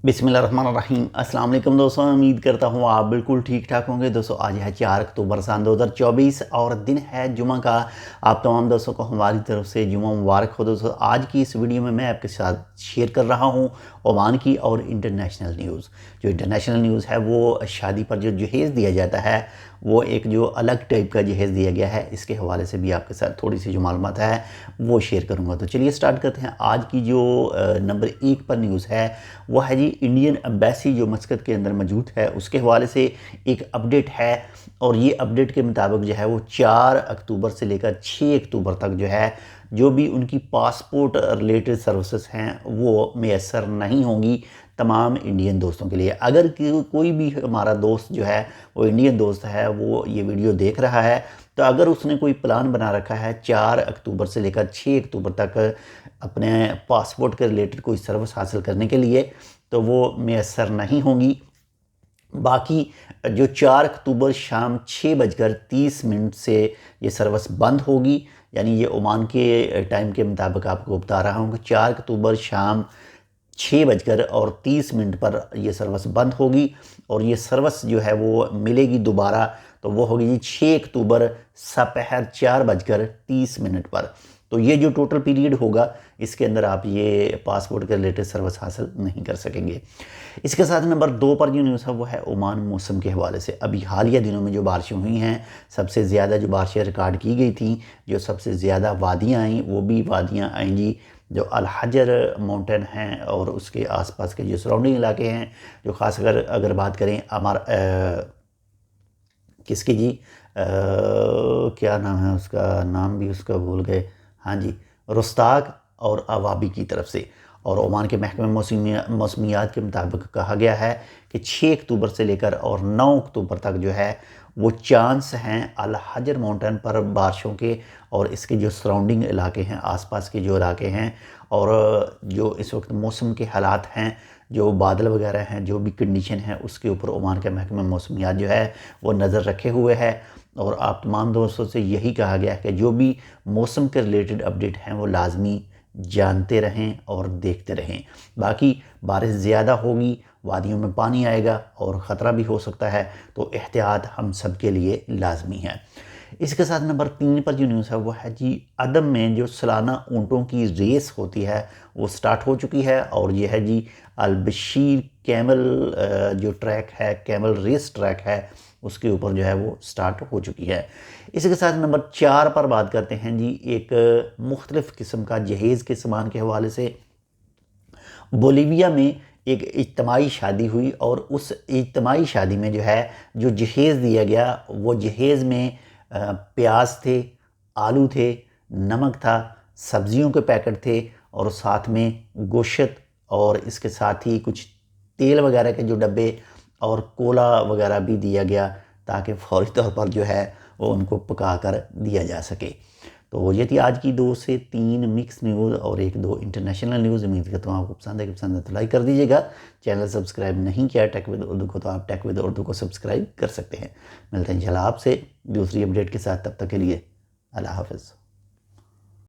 बिस्मिल्लाहिर्रहमानिर्रहीम। अस्सलाम वालेकुम दोस्तों, उम्मीद करता हूँ आप बिल्कुल ठीक ठाक होंगे। दोस्तों आज है 4 अक्टूबर सन 2024 और दिन है जुमा का। आप तमाम दोस्तों को हमारी तरफ से जुमा मुबारक हो। दोस्तों आज की इस वीडियो में मैं आपके साथ शेयर कर रहा हूँ ओमान की और इंटरनेशनल न्यूज़। जो इंटरनेशनल न्यूज़ है वो शादी पर जो जहेज़ दिया जाता है वो एक जो अलग टाइप का जहेज़ दिया गया है, इसके हवाले से भी आपके साथ थोड़ी सी जो मालूमात है वो शेयर करूँगा। तो चलिए स्टार्ट करते हैं। आज की जो नंबर 1 पर न्यूज़ है वो है जी इंडियन एम्बेसी जो मस्कत के अंदर मौजूद है उसके हवाले से एक अपडेट है। और ये अपडेट के मुताबिक जो है वो 4 अक्टूबर से लेकर 6 अक्टूबर तक जो है जो भी उनकी पासपोर्ट रिलेटेड सर्विसेज हैं वो मैसर नहीं होंगी तमाम इंडियन दोस्तों के लिए। अगर कोई भी हमारा दोस्त जो है वो इंडियन दोस्त है वो ये वीडियो देख रहा है, तो अगर उसने कोई प्लान बना रखा है 4 अक्टूबर से लेकर 6 अक्टूबर तक अपने पासपोर्ट के रिलेटेड कोई सर्विस हासिल करने के लिए, तो वो मैसर नहीं होंगी। बाकी जो 4 अक्टूबर शाम 6:30 से ये सर्विस बंद होगी, यानी ये ओमान के टाइम के मुताबिक आपको बता रहा हूँ कि 4 अक्टूबर शाम 6:30 पर ये सर्विस बंद होगी। और ये सर्विस जो है वो मिलेगी दोबारा, तो वो होगी जी 6 अक्टूबर सपहर 4:30 पर। तो ये जो टोटल पीरियड होगा इसके अंदर आप ये पासपोर्ट के रिलेटेड सर्विस हासिल नहीं कर सकेंगे। इसके साथ नंबर 2 पर जो न्यूज़ है वो है ओमान मौसम के हवाले से। अभी हालिया दिनों में जो बारिशें हुई हैं, सबसे ज़्यादा जो बारिशें रिकॉर्ड की गई थी, जो सबसे ज़्यादा वादियाँ आईं वो भी वादियाँ आईं जी जो अल हजर माउंटेन हैं और उसके आसपास के जो सराउंडिंग इलाके हैं। जो ख़ास अगर बात करें हमारा किसकी जी क्या नाम है उसका, नाम भी उसका भूल गए, हाँ जी, रुस्ताक और अवाबी की तरफ से। और ओमान के महकमे मौसमियात के मुताबिक कहा गया है कि 6 अक्टूबर से लेकर और 9 अक्टूबर तक जो है वो चांस हैं अल हजर माउंटेन पर बारिशों के और इसके जो सराउंडिंग इलाके हैं, आसपास के जो इलाके हैं और जो इस वक्त मौसम के हालात हैं, जो बादल वगैरह हैं, जो भी कंडीशन है उसके ऊपर ओमान के महकमे मौसमियात जो है वो नज़र रखे हुए है। और आप तमाम दोस्तों से यही कहा गया है कि जो भी मौसम के रिलेटेड अपडेट हैं वो लाजमी जानते रहें और देखते रहें। बाकी बारिश ज़्यादा होगी, वादियों में पानी आएगा और ख़तरा भी हो सकता है, तो एहतियात हम सब के लिए लाजमी है। इसके साथ नंबर 3 पर जो न्यूज़ है वो है जी अदम में जो सालाना ऊँटों की रेस होती है वो स्टार्ट हो चुकी है। और ये है जी अलबशीर कैमल जो ट्रैक है, कैमल रेस ट्रैक है, उसके ऊपर जो है वो स्टार्ट हो चुकी है। इसके साथ नंबर 4 पर बात करते हैं जी एक मुख्तलिफ़ किस्म का जहेज़ के सामान के हवाले से। बोलीविया में एक इज्तिमाई शादी हुई और उस इज्तिमाई शादी में जो है जो जहेज़ दिया गया वो जहेज़ में प्याज थे, आलू थे, नमक था, सब्जियों के पैकेट थे और साथ में गोश्त और इसके साथ ही कुछ तेल वगैरह के जो डब्बे और कोला वगैरह भी दिया गया, ताकि फौरी तौर पर जो है वो उनको पका कर दिया जा सके। तो ये थी आज की 2 से 3 मिक्स न्यूज़ और 1-2 इंटरनेशनल न्यूज़। उम्मीद करता हूँ आपको पसंद है कि पसंद है तो लाइक कर दीजिएगा। चैनल सब्सक्राइब नहीं किया टेक विद उर्दू को, तो आप टेक विद उर्दू को सब्सक्राइब कर सकते हैं। मिलते हैं इंशाल्लाह आपसे दूसरी अपडेट के साथ, तब तक के लिए अल्लाह हाफ़िज़।